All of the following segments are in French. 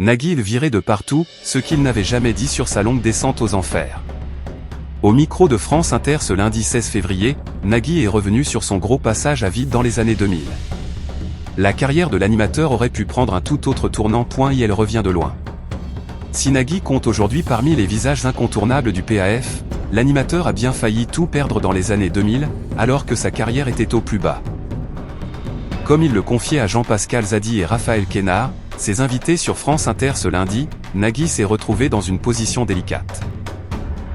Nagui le virait de partout, ce qu'il n'avait jamais dit sur sa longue descente aux enfers. Au micro de France Inter ce lundi 16 février, Nagui est revenu sur son gros passage à vide dans les années 2000. La carrière de l'animateur aurait pu prendre un tout autre tournant. Et elle revient de loin. Si Nagui compte aujourd'hui parmi les visages incontournables du PAF, l'animateur a bien failli tout perdre dans les années 2000, alors que sa carrière était au plus bas. Comme il le confiait à Jean-Pascal Zadi et Raphaël Quénard, ses invités sur France Inter ce lundi, Nagui s'est retrouvé dans une position délicate.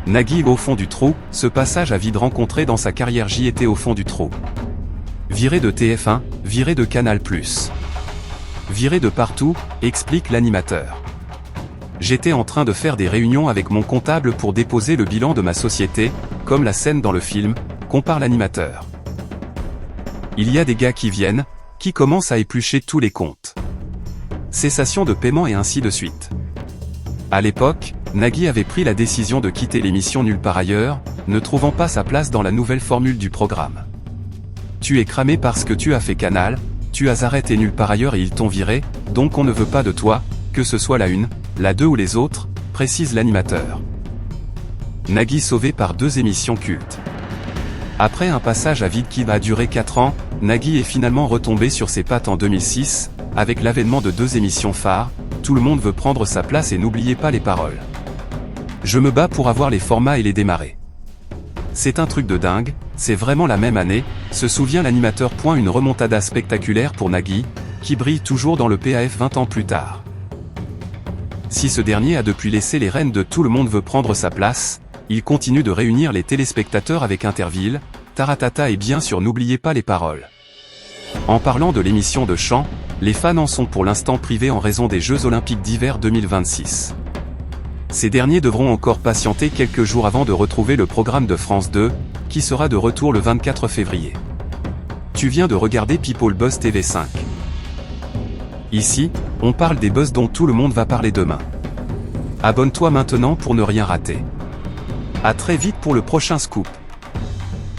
Nagui au fond du trou, ce passage à vide rencontré dans sa carrière était au fond du trou. Viré de TF1, viré de Canal+. Viré de partout, explique l'animateur. J'étais en train de faire des réunions avec mon comptable pour déposer le bilan de ma société, comme la scène dans le film, compare l'animateur. Il y a des gars qui viennent, qui commencent à éplucher tous les comptes. Cessation de paiement et ainsi de suite. À l'époque, Nagui avait pris la décision de quitter l'émission Nulle part ailleurs, ne trouvant pas sa place dans la nouvelle formule du programme. Tu es cramé parce que tu as fait Canal, tu as arrêté Nulle part ailleurs et ils t'ont viré, donc on ne veut pas de toi, que ce soit la 1, la 2 ou les autres, précise l'animateur. Nagui sauvé par 2 émissions cultes. Après un passage à vide qui va durer 4 ans, Nagui est finalement retombé sur ses pattes en 2006, avec l'avènement de 2 émissions phares, Tout le monde veut prendre sa place et n'oubliez pas les paroles. Je me bats pour avoir les formats et les démarrer. C'est un truc de dingue, c'est vraiment la même année, se souvient l'animateur. Une remontada spectaculaire pour Nagui, qui brille toujours dans le PAF 20 ans plus tard. Si ce dernier a depuis laissé les rênes de Tout le monde veut prendre sa place, il continue de réunir les téléspectateurs avec Interville, Taratata et bien sûr N'oubliez pas les paroles. En parlant de l'émission de chant, les fans en sont pour l'instant privés en raison des Jeux Olympiques d'hiver 2026. Ces derniers devront encore patienter quelques jours avant de retrouver le programme de France 2, qui sera de retour le 24 février. Tu viens de regarder People Buzz TV 5. Ici, on parle des buzz dont tout le monde va parler demain. Abonne-toi maintenant pour ne rien rater. À très vite pour le prochain scoop.